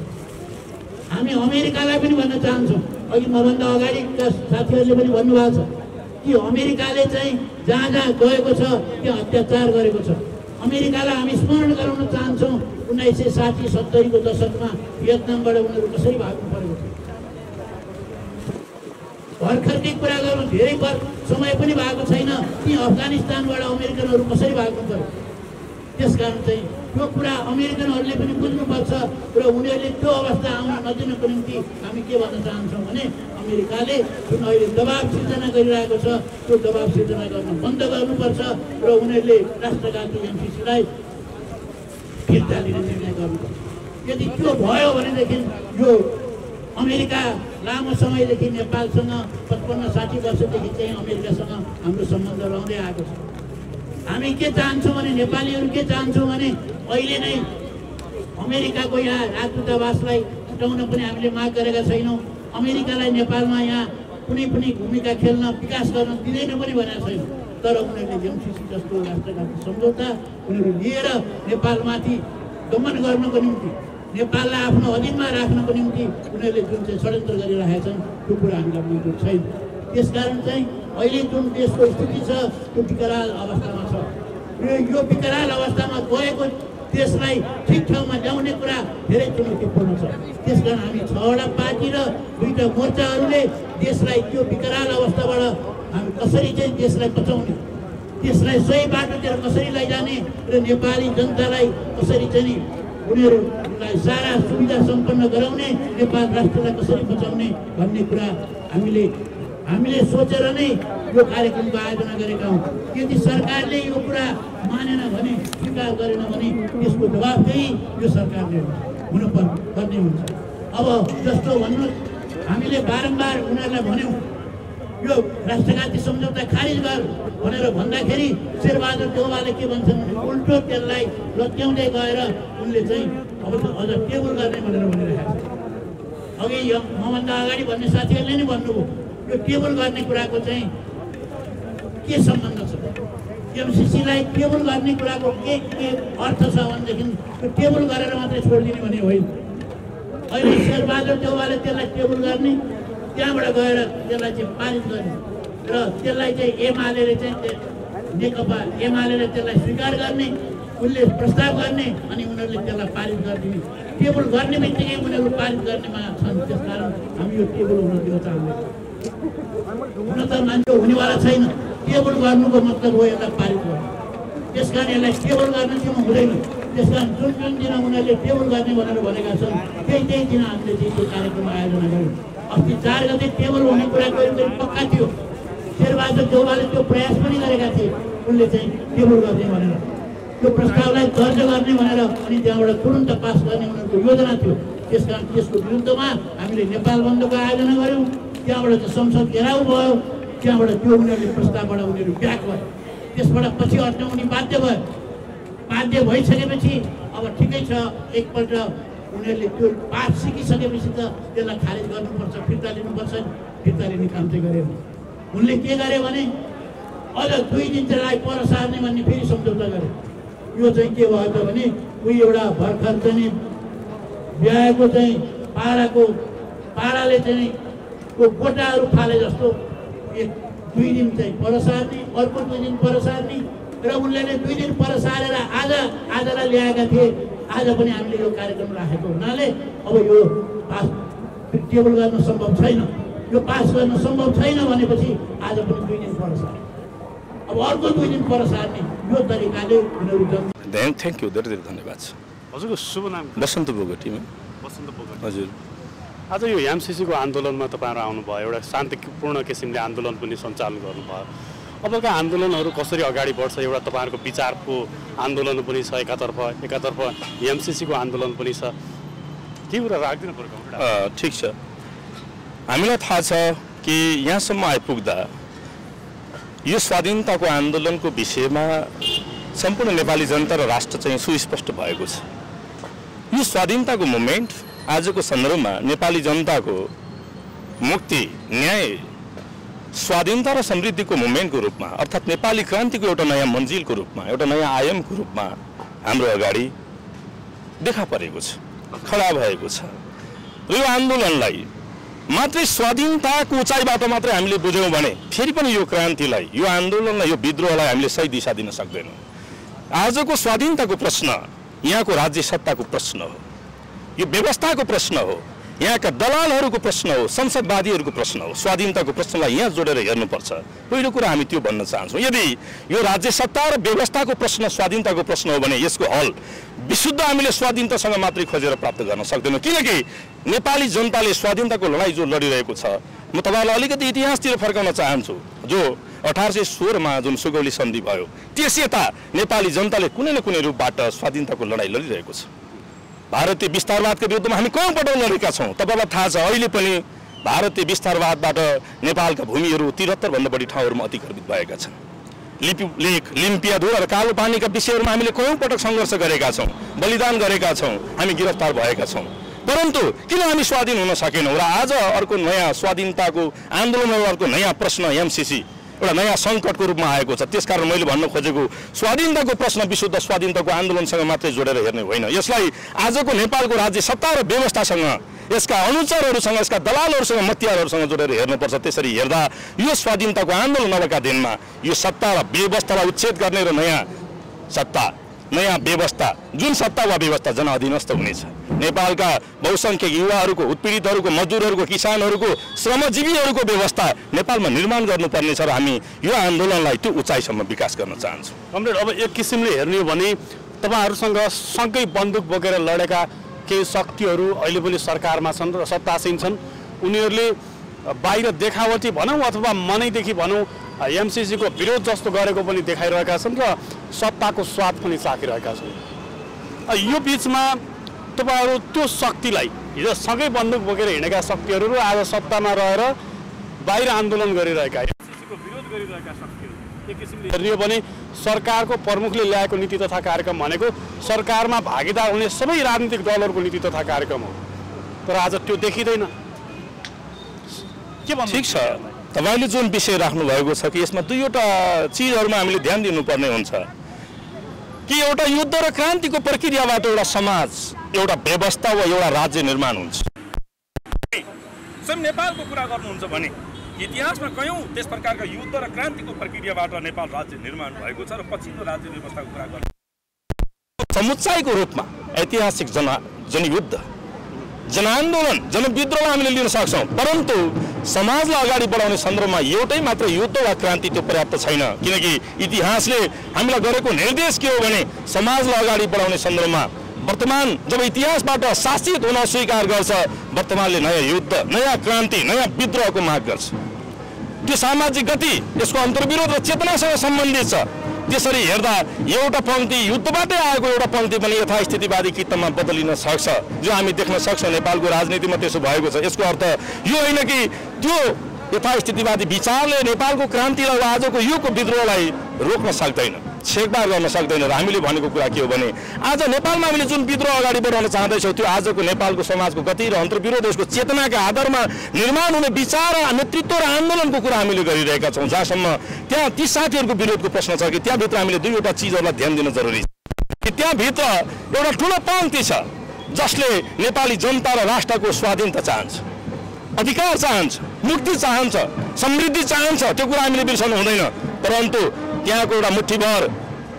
हामी अमेरिकालाई पनि भन्न चाहन्छौँ, अघि मभन्दा अगाडिका साथीहरूले पनि भन्नुभएको छ कि अमेरिकाले चाहिँ जहाँ जहाँ गएको छ त्यहाँ अत्याचार गरेको छ। अमेरिकालाई हामी स्मरण गराउन चाहन्छौँ 1960-70 को दशकमा भियतनामबाट उनीहरू कसरी भाग्नु परेको थियो। भर्खरकै कुरा गर्नु धेरै समय पनि भएको छैन कि अफगानिस्तानबाट अमेरिकनहरू कसरी भाग्नु पर्यो। त्यसकारण चाहिँ त्यो कुरा अमेरिकनहरूले पनि बुझ्नुपर्छ र उनीहरूले त्यो अवस्था आउन नदिनको निम्ति हामी के भन्न चाहन्छौँ भने अमेरिकाले जुन अहिले दबाब सिर्जना गरिरहेको छ त्यो दबाब सिर्जना गर्न बन्द गर्नुपर्छ र उनीहरूले राष्ट्रघाती एमसीसीलाई फिर्ता लिने निर्णय गर्नुपर्छ। यदि त्यो भयो भनेदेखि यो अमेरिका लामो समयदेखि नेपालसँग 55-60 वर्षदेखि चाहिँ अमेरिकासँग हाम्रो सम्बन्ध रहँदै आएको छ। हामी के चाहन्छौँ भने नेपालीहरू के चाहन्छौँ भने अहिले नै अमेरिकाको यहाँ राजदूतावासलाई हटाउन पनि हामीले माग गरेका छैनौँ। अमेरिकालाई नेपालमा यहाँ कुनै पनि भूमिका खेल्न विकास गर्न दिँदैन पनि भनेका छैनौँ। तर उनीहरूले एमसीसी जस्तो राष्ट्रघाती सम्झौता उनीहरू लिएर नेपालमाथि दमन गर्नको निम्ति नेपाललाई आफ्नो अधीनमा राख्नको निम्ति उनीहरूले जुन चाहिँ षड्यन्त्र गरिरहेका छन् त्यो कुरा हामीलाई मन्जुर छैन। त्यसकारण चाहिँ अहिले जुन देशको स्थिति छ त्यो विकराल अवस्थामा छ। यो विकराल अवस्थामा गएको देशलाई ठिक ठाउँमा ल्याउने कुरा धेरै चुनौतीपूर्ण छ। त्यसकारण हामी 6वटा पार्टी र 2टा मोर्चाहरूले देशलाई त्यो विकराल अवस्थाबाट हामी कसरी चाहिँ देशलाई बचाउने, देशलाई सही बाटोतिर कसरी लैजाने र नेपाली जनतालाई कसरी चाहिँ उनीहरूलाई सारा सुविधा सम्पन्न गराउने, नेपाल राष्ट्रलाई कसरी बचाउने भन्ने कुरा हामीले सोचेर नै यो कार्यक्रमको आयोजना गरेका हौँ। यदि सरकारले यो कुरा मानेन भने, स्वीकार गरेन भने त्यसको जवाफदेही यो सरकारले हुनुपर्ने हुन्छ। अब जस्तो भन्नु हामीले बारम्बार उनीहरूलाई भन्यौँ यो राष्ट्रघाती सम्झौता खारिज गर भनेर भन्दाखेरि शेरबहादुर देउवाले के भन्छन् भने उल्टो त्यसलाई लत्याउँदै गएर उनले चाहिँ अब अझ टेबल गर्ने भनेर भनिरहेको छ। अघि मभन्दा अगाडि भन्ने साथीहरूले नै भन्नुभयो यो टेबल गर्ने कुराको चाहिँ के सम्बन्ध छ, एमसीसीलाई टेबल गर्ने कुराको के अर्थ छ भनेदेखि त्यो टेबल गरेर मात्रै छोडिदिने भने होइन। अहिले शेरबहादुर देउवाले त्यसलाई टेबल गर्ने, त्यहाँबाट गएर त्यसलाई चाहिँ पारित गर्ने र त्यसलाई चाहिँ एमाले चाहिँ नेकपा एमाले त्यसलाई स्वीकार गर्ने, उनले प्रस्ताव गर्ने अनि उनीहरूले त्यसलाई पारित गरिदिने, टेबल गर्ने बित्तिकै उनीहरू पारित गर्नेमा छन्। त्यसकारण हामी यो टेबल हुन दिन चाहँदैछौँ। हुन त मान्छे हुनेवाला छैन, टेबल गर्नुको मतलब हो यसलाई पारित गर्नु। त्यसकारण यसलाई टेबल गर्न दिनु हुँदैन। त्यसकारण जुन दिन उनीहरूले टेबल गर्ने भनेर भनेका छन् त्यही दिन हामीले चाहिँ त्यो कार्यक्रम आयोजना गऱ्यौँ। अस्ति 4 गते टेबल हुने कुरा गरे पक्का थियो। शेरबहादुर देउवाले त्यो प्रयास पनि गरेका थिए, उनले चाहिँ टेबल गर्ने भनेर, त्यो प्रस्तावलाई दर्ज गर्ने भनेर, अनि त्यहाँबाट तुरुन्त पास गर्ने उनीहरूको योजना थियो। त्यसकारण त्यसको विरुद्धमा हामीले नेपाल बन्दको आयोजना गऱ्यौँ। त्यहाँबाट चाहिँ संसद घेराउ भयो, त्यहाँबाट त्यो उनीहरूले प्रस्तावबाट उनीहरू ब्याक भयो। त्यसबाट पछि हट्न उनी बाध्य भयो। बाध्य भइसकेपछि अब ठिकै छ, एकपल्ट उनीहरूले त्यो पाठ सिकिसकेपछि त त्यसलाई खारेज गर्नुपर्छ, फिर्ता लिनुपर्छ। फिर्ता लिने काम चाहिँ गरेन। उनले के गरे भने अझ 2 दिन त्यसलाई पर सार्ने भन्ने फेरि सम्झौता गरे। यो चाहिँ के भयो त भने उही एउटा भर्खर चाहिँ ब्याएको चाहिँ पाडाले चाहिँ त्यो गोटाहरू फाले जस्तो 2 दिन चाहिँ पर सार्ने, अर्को 2 दिन पर सार्ने, र उनले नै 2 दिन पर सारेर आजलाई ल्याएका थिए। आज पनि हामीले यो कार्यक्रम राखेको हुनाले अब यो पास टेबल गर्न सम्भव छैन, यो पास गर्न सम्भव छैन भनेपछि आज पनि 2 दिन पर सार्ने, अब अर्को 2 दिन पर सार्ने, यो तरिकाले उनीहरू थ्याङ्क यू, धेरै धेरै धन्यवाद छ। हजुरको शुभ नाम? बसन्त बोगटी। बसन्त बोगटी। हजुर, आज यो एमसीसीको आन्दोलनमा तपाईँहरू आउनुभयो, एउटा शान्तिपूर्ण किसिमले आन्दोलन पनि सञ्चालन गर्नुभयो। अबका आन्दोलनहरू कसरी अगाडि बढ्छ? एउटा तपाईँहरूको विचारको आन्दोलन पनि छ एकातर्फ एमसीसीको आन्दोलन पनि छ, के कुरा राख्दिन पर्छ? ठिक छ, हामीलाई थाहा छ कि यहाँसम्म आइपुग्दा यो स्वाधीनताको आन्दोलनको विषयमा सम्पूर्ण नेपाली जनता र राष्ट्र चाहिँ सुस्पष्ट भएको छ। यो स्वाधीनताको मुभमेन्ट आजको सन्दर्भमा नेपाली जनताको मुक्ति, न्याय, स्वाधीनता र समृद्धिको मुभमेन्टको रूपमा, अर्थात् नेपाली क्रान्तिको एउटा नयाँ मन्जिलको रूपमा, एउटा नयाँ आयामको रूपमा हाम्रो अगाडि देखा परेको छ, खडा भएको छ। र यो आन्दोलनलाई मात्रै स्वाधीनताको उचाइबाट मात्रै हामीले बुझ्यौँ भने फेरि पनि यो क्रान्तिलाई, यो आन्दोलनलाई, यो विद्रोहलाई हामीले सही दिशा दिन सक्दैनौँ। आजको स्वाधीनताको प्रश्न यहाँको राज्य सत्ताको प्रश्न हो, यो व्यवस्थाको प्रश्न हो, यहाँका दलालहरूको प्रश्न हो, संसदवादीहरूको प्रश्न हो। स्वाधीनताको प्रश्नलाई यहाँ जोडेर हेर्नुपर्छ। पहिलो कुरा हामी त्यो भन्न चाहन्छौँ। यदि यो राज्य सत्ता र व्यवस्थाको प्रश्न स्वाधीनताको प्रश्न हो भने यसको हल विशुद्ध हामीले स्वाधीनतासँग मात्रै खोजेर प्राप्त गर्न सक्दैनौँ, किनकि नेपाली जनताले स्वाधीनताको लडाइँ जो लडिरहेको छ, म तपाईँलाई अलिकति इतिहासतिर फर्काउन चाहन्छु। जो 1816 मा जुन सुगौली सन्धि भयो, त्यस यता नेपाली जनताले कुनै न कुनै रूपबाट स्वाधीनताको लडाइँ लडिरहेको छ। भारतीय विस्तारवादको विरुद्धमा हामी कौँ पटक लडेका छौँ? तपाईँलाई थाहा छ, अहिले पनि भारतीय विस्तारवादबाट नेपालका भूमिहरू 73 भन्दा बढी ठाउँहरूमा अतिक्रमित भएका छन्। लेक, लिम्पियाधुरा र कालो पानीका विषयहरूमा हामीले कौँ पटक सङ्घर्ष गरेका छौँ, बलिदान गरेका छौँ, हामी गिरफ्तार भएका छौँ। परन्तु किन हामी स्वाधीन हुन सकेनौँ? र आज अर्को नयाँ स्वाधीनताको आन्दोलनमा अर्को नयाँ प्रश्न एमसीसी एउटा नयाँ सङ्कटको रूपमा आएको छ। त्यसकारण मैले भन्न खोजेको स्वाधीनताको प्रश्न विशुद्ध स्वाधीनताको आन्दोलनसँग मात्रै जोडेर हेर्ने होइन, यसलाई आजको नेपालको राज्य सत्ता र व्यवस्थासँग, यसका अनुचरहरूसँग, यसका दलालहरूसँग, मतियारहरूसँग जोडेर हेर्नुपर्छ। त्यसरी हेर्दा यो स्वाधीनताको आन्दोलन अबका दिनमा यो सत्ता र व्यवस्थालाई उच्छेद गर्ने र नयाँ सत्ता, नयाँ व्यवस्था, जुन सत्ता वा व्यवस्था जनअधीनस्थ हुनेछ, नेपालका बहुसङ्ख्यक युवाहरूको, उत्पीडितहरूको, मजदुरहरूको, किसानहरूको, श्रमजीवीहरूको व्यवस्था नेपालमा निर्माण गर्नुपर्नेछ र हामी यो आन्दोलनलाई त्यो उचाइसम्म विकास गर्न चाहन्छौँ। कमरेड, अब एक किसिमले हेर्ने हो भने तपाईँहरूसँग सँगै बन्दुक बोकेर लडेका केही शक्तिहरू अहिले पनि सरकारमा छन् र सत्तासीन छन्। उनीहरूले बाहिर देखावटी भनौँ अथवा मनैदेखि भनौँ एमसीसीको विरोध जस्तो गरेको पनि देखाइरहेका छन् र सत्ताको स्वाद पनि चाखिरहेका छन्। यो बिचमा तपाईँहरू त्यो शक्तिलाई, हिजो सँगै बन्दुक बोकेर हिँडेका शक्तिहरू र आज सत्तामा रहेर बाहिर आन्दोलन गरिरहेका, एमसीसीको विरोध गरिरहेका शक्तिहरू, एक किसिमले हेर्ने हो भने सरकारको प्रमुखले ल्याएको नीति तथा कार्यक्रम भनेको सरकारमा भागीदार हुने सबै राजनीतिक दलहरूको नीति तथा कार्यक्रम हो, तर आज त्यो देखिँदैन। के भन्नु? ठिक छ, तपाईँले जुन विषय राख्नु भएको छ कि यसमा दुईवटा चिजहरूमा हामीले ध्यान दिनुपर्ने हुन्छ कि एउटा युद्ध र क्रान्तिको प्रक्रियाबाट एउटा समाज, एउटा व्यवस्था वा एउटा राज्य निर्माण हुन्छ। स्वयं नेपालको कुरा गर्नुहुन्छ भने इतिहासमा कयौँ त्यस प्रकारका युद्ध र क्रान्तिको प्रक्रियाबाट नेपाल राज्य निर्माण भएको छ र पछिल्लो राज्य व्यवस्थाको कुरा गर्नु समुच्चायको रूपमा ऐतिहासिक जनयुद्ध, जनआन्दोलन, जनविद्रोह हामीले लिन सक्छौँ, परन्तु समाजलाई अगाडि बढाउने सन्दर्भमा एउटै मात्र युद्ध वा क्रान्ति त्यो पर्याप्त छैन, किनकि इतिहासले हामीलाई गरेको निर्देश के हो भने समाजलाई अगाडि बढाउने सन्दर्भमा वर्तमान जब इतिहासबाट शासित हुन स्वीकार गर्छ, वर्तमानले नयाँ युद्ध, नयाँ क्रान्ति, नयाँ विद्रोहको माग गर्छ। त्यो सामाजिक गति यसको अन्तर्विरोध र चेतनासँग सम्बन्धित छ। त्यसरी हेर्दा एउटा पङ्क्ति युद्धबाटै आएको एउटा पङ्क्ति पनि यथास्थितिवादी कित्तमा बदलिन सक्छ, जो हामी देख्न सक्छौँ नेपालको राजनीतिमा त्यसो भएको छ। यसको अर्थ यो होइन कि त्यो यथास्थितिवादी विचारले नेपालको क्रान्तिलाई वा आजको युगको विद्रोहलाई रोक्न सक्दैन, छेकबार गर्न सक्दैन। र हामीले भनेको कुरा के हो भने आज नेपालमा हामीले जुन विद्रोह अगाडि बढाउन चाहँदैछौँ त्यो आजको नेपालको समाजको गति र अन्तर्विरोध यसको चेतनाका आधारमा निर्माण हुने विचार नेतृत्व र आन्दोलनको कुरा हामीले गरिरहेका छौँ। जहाँसम्म त्यहाँ ती साथीहरूको विरोधको प्रश्न छ कि त्यहाँभित्र हामीले दुईवटा चिजहरूलाई ध्यान दिन जरुरी छ कि त्यहाँभित्र एउटा ठुलो पङ्क्ति छ जसले नेपाली जनता र राष्ट्रको स्वाधीनता चाहन्छ, अधिकार चाहन्छ, मुक्ति चाहन्छ, समृद्धि चाहन्छ। त्यो कुरा हामीले बिर्सनु हुँदैन। परन्तु त्यहाँको एउटा मुठीभर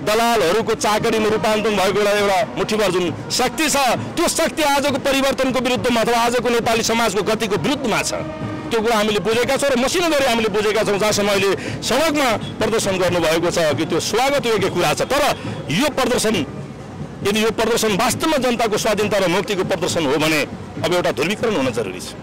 दलालहरूको चाकरीमा रूपान्तरण भएको एउटा मुठीभर जुन शक्ति छ, त्यो शक्ति आजको परिवर्तनको विरुद्धमा अथवा आजको नेपाली समाजको गतिको विरुद्धमा छ। त्यो कुरा हामीले बुझेका छौँ र मसिनो गरी हामीले बुझेका छौँ। जहाँसम्म अहिले सडकमा प्रदर्शन गर्नुभएको छ कि त्यो स्वागत योग्य कुरा छ। तर यो प्रदर्शन यदि यो प्रदर्शन वास्तवमा जनताको स्वाधीनता र मुक्तिको प्रदर्शन हो भने अब एउटा ध्रुवीकरण हुन जरुरी छ।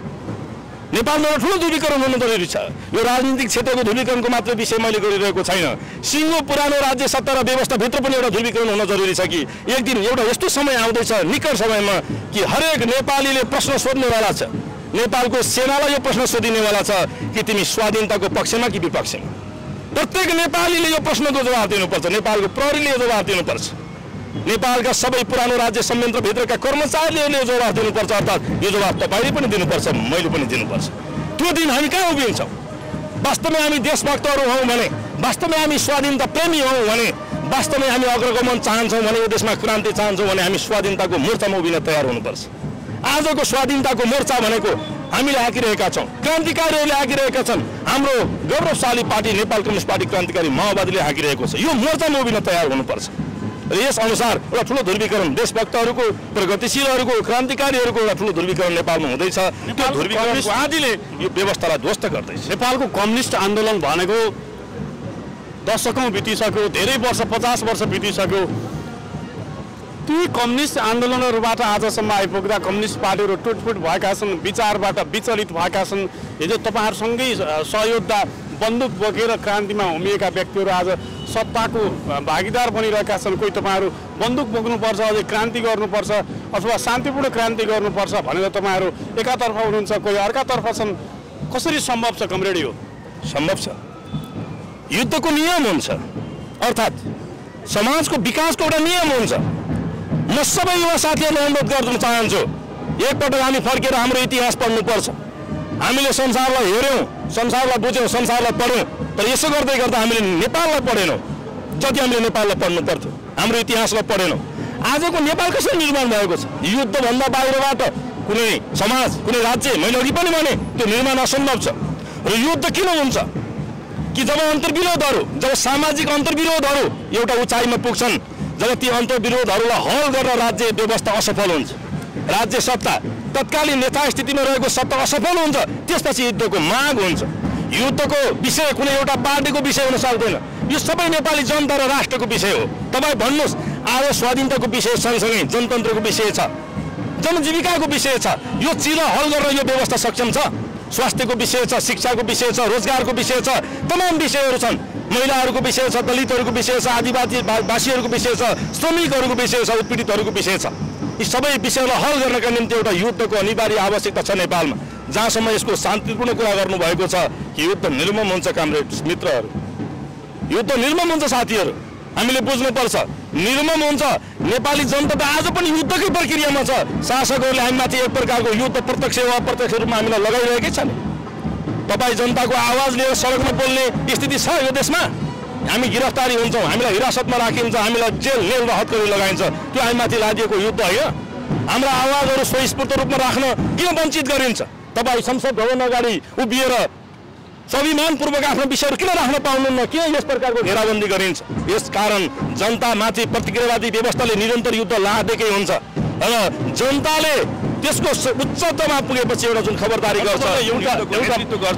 नेपालमा एउटा ठुलो ध्रुवीकरण हुन जरुरी छ। यो राजनीतिक क्षेत्रको ध्रुवीकरणको मात्र विषय मैले गरिरहेको छैन। सिङ्गो पुरानो राज्य सत्ता र व्यवस्थाभित्र पनि एउटा ध्रुवीकरण हुन जरुरी छ कि एक दिन एउटा यस्तो समय आउँदैछ निकट समयमा कि हरेक नेपालीले प्रश्न सोध्नेवाला छ, नेपालको सेनालाई यो प्रश्न सोधिनेवाला छ कि तिमी स्वाधीनताको पक्षमा कि विपक्षमा। प्रत्येक नेपालीले यो प्रश्नको जवाब दिनुपर्छ। नेपालको प्रहरीले यो जवाब दिनुपर्छ, नेपालका सबै पुरानो राज्य संयन्त्रभित्रका कर्मचारीहरूले यो जवाब दिनुपर्छ। अर्थात् यो जवाब तपाईँले पनि दिनुपर्छ, मैले पनि दिनुपर्छ। त्यो दिन हामी कहाँ उभिन्छौँ? वास्तवमै हामी देशभक्तहरू हौँ भने, वास्तवमै हामी स्वाधीनता प्रेमी हौँ भने, वास्तवमै हामी अग्रगमन चाहन्छौँ भने, यो देशमा क्रान्ति चाहन्छौँ भने हामी स्वाधीनताको मोर्चामा उभिन तयार हुनुपर्छ। आजको स्वाधीनताको मोर्चा भनेको हामीले हाकिरहेका छौँ, क्रान्तिकारीहरूले हाकिरहेका छन्। हाम्रो गौरवशाली पार्टी नेपाल कम्युनिस्ट पार्टी क्रान्तिकारी माओवादीले हाकिरहेको छ। यो मोर्चामा उभिन तयार हुनुपर्छ। र यस अनुसार एउटा ठुलो ध्रुवीकरण देशभक्तहरूको, प्रगतिशीलहरूको, क्रान्तिकारीहरूको एउटा ठुलो ध्रुवीकरण नेपालमा हुँदैछ। त्यो ध्रुवीकरणको आदिले यो व्यवस्थालाई ध्वस्त गर्दैछ। नेपालको कम्युनिस्ट आन्दोलन भनेको दशकौँ बितिसक्यो, धेरै वर्ष 50 वर्ष बितिसक्यो। ती कम्युनिस्ट आन्दोलनहरूबाट आजसम्म आइपुग्दा कम्युनिस्ट पार्टीहरू टुटफुट भएका छन्, विचारबाट विचलित भएका छन्। हिजो तपाईँहरूसँगै सहयोद्धा बन्दुक बोकेर क्रान्तिमा होमिएका व्यक्तिहरू आज सत्ताको भागीदार बनिरहेका छन्। कोही तपाईँहरू बन्दुक बोक्नुपर्छ, अझै क्रान्ति गर्नुपर्छ अथवा शान्तिपूर्ण क्रान्ति गर्नुपर्छ भनेर तपाईँहरू एकातर्फ हुनुहुन्छ, कोही अर्कातर्फ छन्। कसरी सम्भव छ कमरेड? यो सम्भव छ। युद्धको नियम हुन्छ, अर्थात् समाजको विकासको एउटा नियम हुन्छ। म सबै युवा साथीहरूलाई अनुरोध गर्न चाहन्छु, एकपटक हामी फर्केर हाम्रो इतिहास पढ्नुपर्छ। हामीले संसारलाई हेऱ्यौँ, संसारलाई बुझ्यौँ, संसारलाई पढ्यौँ, तर यसो गर्दै गर्दा हामीले नेपाललाई पढेनौँ जति हामीले नेपाललाई पढ्नु पर्थ्यो, हाम्रो इतिहासलाई पढेनौँ। आजको नेपाल कसरी निर्माण भएको छ? युद्धभन्दा बाहिरबाट कुनै समाज, कुनै राज्य, मैले अघि पनि भने त्यो निर्माण असम्भव छ। र युद्ध किन हुन्छ कि जब अन्तर्विरोधहरू, जब सामाजिक अन्तर्विरोधहरू एउटा उचाइमा पुग्छन्, जब ती अन्तर्विरोधहरूलाई हल गरेर राज्य व्यवस्था असफल हुन्छ, राज्य सत्ता तत्कालीन यथास्थितिमा रहेको सत्ता असफल हुन्छ, त्यसपछि युद्धको माग हुन्छ। युद्धको विषय कुनै एउटा पार्टीको विषय हुन सक्दैन, यो सबै नेपाली जनता र राष्ट्रको विषय हो। तपाईँ भन्नुहोस्, आज स्वाधीनताको विषय सँगसँगै जनतन्त्रको विषय छ, जनजीविकाको विषय छ। यो चिज हल गरेर यो व्यवस्था सक्षम छ। स्वास्थ्यको विषय छ, शिक्षाको विषय छ, रोजगारको विषय छ, तमाम विषयहरू छन्। महिलाहरूको विषय छ, दलितहरूको विषय छ, आदिवासीहरूको विषय छ, श्रमिकहरूको विषय छ, उत्पीडितहरूको विषय छ। यी सबै विषयलाई हल गर्नका निम्ति एउटा युद्धको अनिवार्य आवश्यकता छ नेपालमा। जहाँसम्म यसको शान्तिपूर्ण कुरा गर्नुभएको छ कि युद्ध निर्मम हुन्छ कामरेड मित्रहरू, युद्ध निर्मम हुन्छ साथीहरू, हामीले बुझ्नुपर्छ। निर्मम हुन्छ। नेपाली जनता त आज पनि युद्धकै प्रक्रियामा छ। शासकहरूले हामीमाथि एक प्रकारको युद्ध प्रत्यक्ष वा अप्रत्यक्ष रूपमा हामीलाई लगाइरहेकै छन्। तपाईँ जनताको आवाज लिएर सडकमा बोल्ने स्थिति छ यो देशमा। हामी गिरफ्तारी हुन्छौँ, हामीलाई हिरासतमा राखिन्छ, हामीलाई जेल नेल र हत्करी लगाइन्छ। त्यो हामीमाथि लादिएको युद्ध होइन। हाम्रा आवाजहरू स्वस्फूर्त रूपमा राख्न किन वञ्चित गरिन्छ? तपाईँ संसद भवन अगाडि उभिएर स्वाभिमानपूर्वक आफ्नो विषयहरू किन राख्न पाउनुहुन्न? किन यस प्रकारको घेराबन्दी गरिन्छ? यसकारण जनतामाथि प्रतिक्रियावादी व्यवस्थाले निरन्तर युद्ध लादेकै हुन्छ र जनताले त्यसको उच्चतामा पुगेपछि एउटा जुन खबरदारी गर्छ,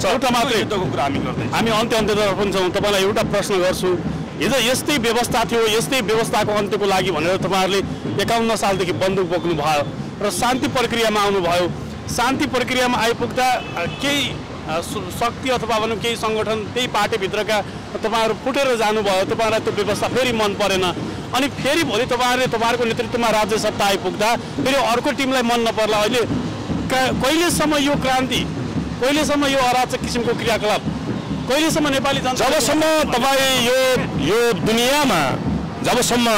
एउटा मात्रै युद्धको कुरा हामी गर्दैछौँ। हामी अन्त्यतर्फ पनि छौँ। तपाईँलाई एउटा प्रश्न गर्छु, हिजो यस्तै व्यवस्था थियो, यस्तै व्यवस्थाको अन्त्यको लागि भनेर तपाईँहरूले 51 सालदेखि बन्दुक बोक्नु भयो र शान्ति प्रक्रियामा आउनुभयो। शान्ति प्रक्रियामा आइपुग्दा केही शक्ति अथवा भनौँ केही सङ्गठन त्यही पार्टीभित्रका तपाईँहरू फुटेर जानुभयो, तपाईँहरूलाई त्यो व्यवस्था फेरि मन परेन। अनि फेरि भोलि तपाईँहरूले तपाईँहरूको नेतृत्वमा राज्य सत्ता आइपुग्दा फेरि अर्को टिमलाई मन नपर्ला। अहिले कहिलेसम्म यो क्रान्ति, कहिलेसम्म यो अराजक किसिमको क्रियाकलाप, कहिलेसम्म नेपाली जनता, जबसम्म तपाईँ यो दुनियाँमा जबसम्म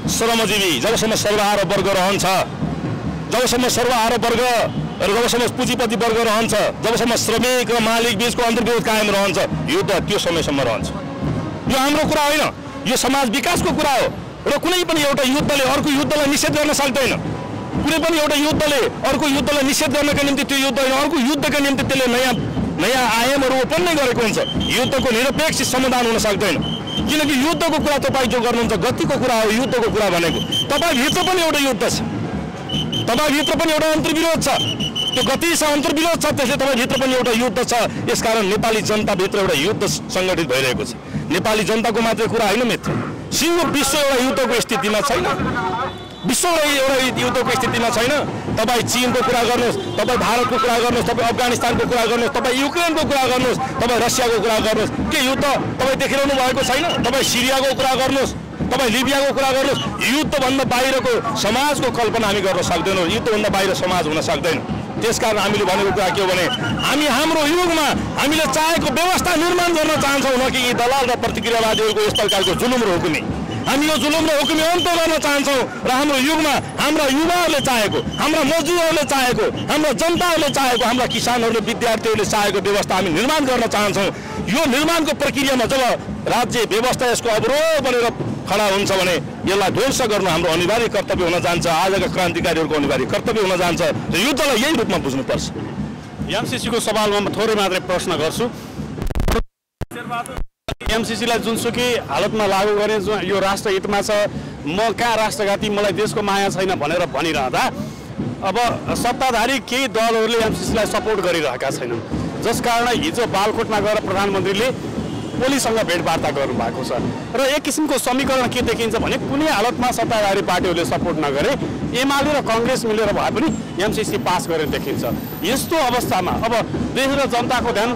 श्रमजीवी, जबसम्म सर्वहारा वर्ग रहन्छ, जबसम्म सर्वहारा वर्ग र जबसम्म पुँजीपति वर्ग रहन्छ, जबसम्म श्रमिक र मालिक बीचको अन्तर्विरोध कायम रहन्छ, युद्ध त्यो समयसम्म रहन्छ। यो हाम्रो कुरा होइन, यो समाज विकासको कुरा हो र कुनै पनि एउटा युद्धले अर्को युद्धलाई निषेध गर्न सक्दैन। कुनै पनि एउटा युद्धले अर्को युद्धलाई निषेध गर्नका निम्ति त्यो युद्ध होइन, अर्को युद्धका निम्ति त्यसले नयाँ आयामहरू उत्पन्न गरेको हुन्छ। युद्धको निरपेक्ष समाधान हुन सक्दैन, किनकि युद्धको कुरा तपाईँ जो गर्नुहुन्छ गतिको कुरा हो। युद्धको कुरा भनेको तपाईँभित्र पनि एउटा युद्ध छ, तपाईँभित्र पनि एउटा अन्तर्विरोध छ, त्यो गति छ, अन्तर्विरोध छ, त्यसले तपाईँभित्र पनि एउटा युद्ध छ। यसकारण नेपाली जनताभित्र एउटा युद्ध सङ्गठित भइरहेको छ। नेपाली जनताको मात्रै कुरा होइन मित्र, सिङ्गो विश्व एउटा युद्धको स्थितिमा छैन, विश्व एउटा युद्धको स्थितिमा छैन। तपाईँ चीनको कुरा गर्नुहोस्, तपाईँ भारतको कुरा गर्नुहोस्, तपाईँ अफगानिस्तानको कुरा गर्नुहोस्, तपाईँ युक्रेनको कुरा गर्नुहोस्, तपाईँ रसियाको कुरा गर्नुहोस्, के युद्ध तपाईँ देखिरहनु भएको छैन? तपाईँ सिरियाको कुरा गर्नुहोस्, तपाईँ लिबियाको कुरा गर्नुहोस्। युद्धभन्दा बाहिरको समाजको कल्पना हामी गर्न सक्दैनौँ, युद्धभन्दा बाहिर समाज हुन सक्दैन। त्यसकारण हामीले भनेको कुरा के हो भने हामी हाम्रो युगमा हामीले चाहेको व्यवस्था निर्माण गर्न चाहन्छौँ, न कि यी दलाल र प्रतिक्रियावादीहरूको यस प्रकारको जुलुम र हुकुमी। हामी यो जुलुम र हुकुमी अन्त्य गर्न चाहन्छौँ र हाम्रो युगमा हाम्रा युवाहरूले चाहेको, हाम्रा मजदुरहरूले चाहेको, हाम्रा जनताहरूले चाहेको, हाम्रा किसानहरूले, विद्यार्थीहरूले चाहेको व्यवस्था हामी निर्माण गर्न चाहन्छौँ। यो निर्माणको प्रक्रियामा जब राज्य व्यवस्था यसको अवरोध बनेर खडा हुन्छ भने यसलाई ध्वंस गर्नु हाम्रो अनिवार्य कर्तव्य हुन जान्छ, आजका क्रान्तिकारीहरूको अनिवार्य कर्तव्य हुन जान्छ र युद्धलाई यही रूपमा बुझ्नुपर्छ। एमसिसीको सवालमा म थोरै मात्रै प्रश्न गर्छु। एमसिसीलाई जुनसुकै हालतमा लागू गर्ने जो यो राष्ट्रहितमा छ, म कहाँ राष्ट्रघाती, मलाई देशको माया छैन भनेर भनिरहँदा अब सत्ताधारी केही दलहरूले एमसिसीलाई सपोर्ट गरिरहेका छैनन्, जसकारण हिजो बालकोटमा गएर प्रधानमन्त्रीले ओलीसँग भेटवार्ता गर्नुभएको छ र एक किसिमको समीकरण के देखिन्छ भने कुनै हालतमा सत्ताधारी पार्टीहरूले सपोर्ट नगरे एमाले र कङ्ग्रेस मिलेर भए पनि एमसिसी पास गरेर देखिन्छ। यस्तो अवस्थामा अब देश र जनताको ध्यान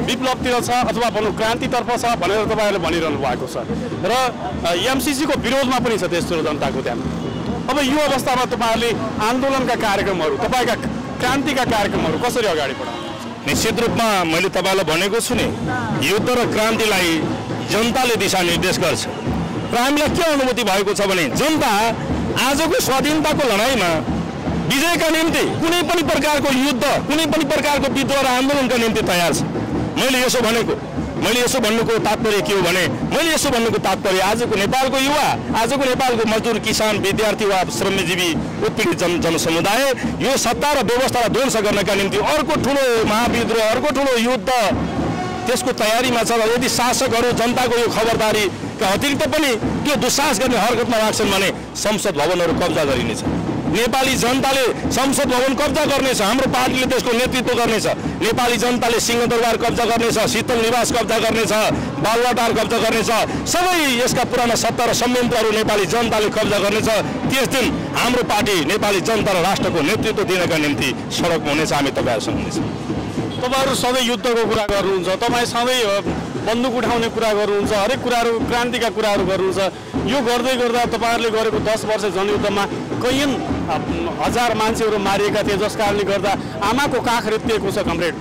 विप्लवतिर छ अथवा भनौँ क्रान्तितर्फ छ भनेर तपाईँहरूले भनिरहनु भएको छ र एमसिसीको विरोधमा पनि छ तेस्रो जनताको ध्यान। अब यो अवस्थामा तपाईँहरूले आन्दोलनका कार्यक्रमहरू, तपाईँका क्रान्तिका कार्यक्रमहरू कसरी अगाडि बढाउनु? निश्चित रूपमा मैले तपाईँलाई भनेको छु नि, युद्ध र क्रान्तिलाई जनताले दिशानिर्देश गर्छ र हामीलाई के अनुभूति भएको छ भने जनता आजको स्वाधीनताको लडाइँमा विजयका निम्ति कुनै पनि प्रकारको युद्ध, कुनै पनि प्रकारको विद्रोह र आन्दोलनका निम्ति तयार छ। मैले यसो भन्नुको तात्पर्य के हो भने मैले यसो भन्नुको तात्पर्य आजको नेपालको युवा, आजको नेपालको मजदुर, किसान, विद्यार्थी वा श्रमजीवी उत्पीडित जनसमुदाय यो सत्ता र व्यवस्थालाई ध्वंस गर्नका निम्ति अर्को ठुलो महाविद्रोह, अर्को ठुलो युद्ध त्यसको तयारीमा छ। र यदि शासकहरू जनताको यो खबरदारीका अतिरिक्त पनि त्यो दुस्साहस गर्ने हरकतमा राख्छन् भने संसद भवनहरू कब्जा गरिनेछ। नेपाली जनताले संसद भवन कब्जा गर्नेछ, हाम्रो पार्टीले त्यसको नेतृत्व गर्नेछ। नेपाली जनताले सिंहदरबार कब्जा गर्नेछ, शीतल निवास कब्जा गर्नेछ, बालुवाटार कब्जा गर्नेछ, सबै यसका पुराना सत्ता र संयन्त्रहरू नेपाली जनताले कब्जा गर्नेछ। त्यस दिन हाम्रो पार्टी नेपाली जनता र राष्ट्रको नेतृत्व दिनका निम्ति सडकमा हुनेछ, हामी तपाईँहरूसँग हुनेछ। तपाईँहरू सधैँ युद्धको कुरा गर्नुहुन्छ, तपाईँ सधैँ बन्दुक उठाउने कुरा गर्नुहुन्छ, हरेक कुराहरू क्रान्तिका कुराहरू गर्नुहुन्छ। यो गर्दै गर्दा तपाईँहरूले गरेको 10 वर्ष जनयुद्धमा कैयन हजार मान्छेहरू मारिएका थिए, जस कारणले गर्दा आमाको काख रेतिएको छ कमरेड,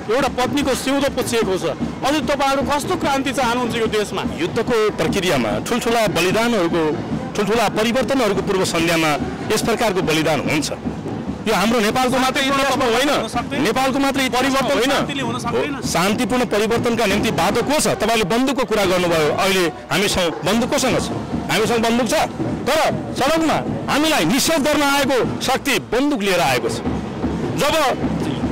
एउटा पत्नीको सिउँदो पुछिएको छ। अझै तपाईँहरू कस्तो क्रान्ति चाहनुहुन्छ यो देशमा? युद्धको प्रक्रियामा ठुल्ठुला बलिदानहरूको, ठुल्ठुला परिवर्तनहरूको पूर्व सन्ध्यामा यस प्रकारको बलिदान हुन्छ। यो हाम्रो नेपालको मात्रै होइन, नेपालको मात्रै परिवर्तन होइन, शान्तिपूर्ण परिवर्तनका निम्ति बाटो को छ? तपाईँले बन्दुकको कुरा गर्नुभयो, अहिले हामीसँग बन्दुक कोसँग छ? हामीसँग बन्दुक छ, तर सडकमा हामीलाई निषेध गर्न आएको शक्ति बन्दुक लिएर आएको छ। जब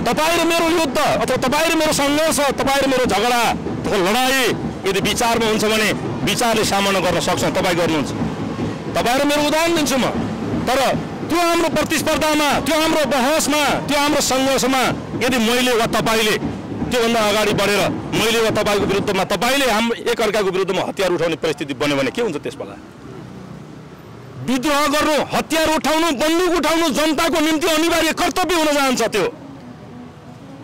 तपाईँ र मेरो युद्ध अथवा तपाईँ र मेरो सङ्घर्ष, तपाईँ र मेरो झगडा, लडाइँ यदि विचारमा हुन्छ भने विचारले सामना गर्न सक्छौँ, तपाईँ गर्नुहुन्छ। तपाईँ र मेरो उदाहरण दिन्छु म, तर त्यो हाम्रो प्रतिस्पर्धामा, त्यो हाम्रो बहसमा, त्यो हाम्रो सङ्घर्षमा यदि मैले वा तपाईँले त्योभन्दा अगाडि बढेर मैले वा तपाईँको विरुद्धमा तपाईँले एक अर्काको विरुद्धमा हतियार उठाउने परिस्थिति बन्यो भने के हुन्छ त्यसबेला? विद्रोह गर्नु, हतियार उठाउनु, बन्दुक उठाउनु जनताको निम्ति अनिवार्य कर्तव्य हुन जान्छ। त्यो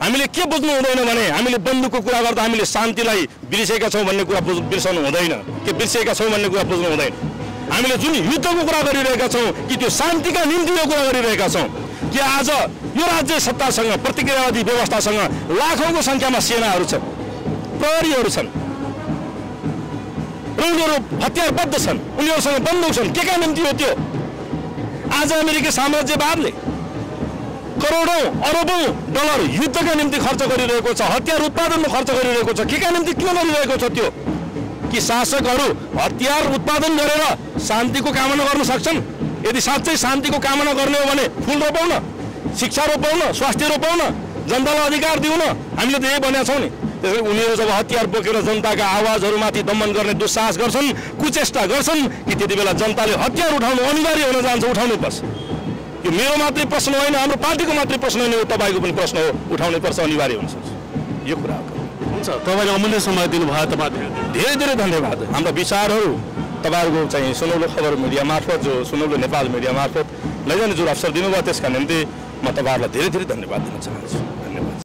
हामीले के बुझ्नु हुँदैन भने हामीले बन्दुकको कुरा गर्दा हामीले शान्तिलाई बिर्सेका छौँ भन्ने कुरा बिर्सनु हुँदैन, के बिर्सेका छौँ भन्ने कुरा बुझ्नु हुँदैन। हामीले जुन युद्धको कुरा गरिरहेका छौँ कि त्यो शान्तिका निम्ति यो कुरा गरिरहेका छौँ कि आज यो राज्य सत्तासँग प्रतिक्रियावादी व्यवस्थासँग लाखौँको सङ्ख्यामा सेनाहरू छन्, प्रहरीहरू छन् र उनीहरू हतियारबद्ध छन्, उनीहरूसँग बन्दुक छन्। के का निम्ति हो त्यो? आज अमेरिकी साम्राज्यवादले करोडौँ अरबौँ डलर युद्धका निम्ति खर्च गरिरहेको छ, हतियार उत्पादनमा खर्च गरिरहेको छ। के का निम्ति किन गरिरहेको छ त्यो? कि शासकहरू हतियार उत्पादन गरेर शान्तिको कामना गर्न सक्छन्? यदि साँच्चै शान्तिको कामना गर्ने हो भने फुल रोपाउन, शिक्षा रोपाउन, स्वास्थ्य रोपाउन, जनतालाई अधिकार दिउन। हामीले त यही भनेका छौँ नि। त्यसैले उनीहरू जब हतियार बोकेर जनताका आवाजहरूमाथि दमन गर्ने दुस्साहस गर्छन्, कुचेष्टा गर्छन् कि त्यति बेला जनताले हतियार उठाउनु अनिवार्य हुन जान्छ। उठाउनै पर्छ। यो मेरो मात्रै प्रश्न होइन, हाम्रो पार्टीको मात्रै प्रश्न होइन, यो तपाईँको पनि प्रश्न हो। उठाउनै पर्छ, अनिवार्य हुन्छ यो कुरा हो। हुन्छ, तपाईँले अमूल्य समय दिनुभयो, तपाईँलाई धेरै धेरै धन्यवाद। हाम्रा विचारहरू तपाईँहरूको चाहिँ सुनौलो खबर मिडिया मार्फत, जो सुनौलो नेपाल मिडिया मार्फत लैजाने जुन अवसर दिनुभयो त्यसका निम्ति म तपाईँहरूलाई धेरै धेरै धन्यवाद दिन चाहन्छु।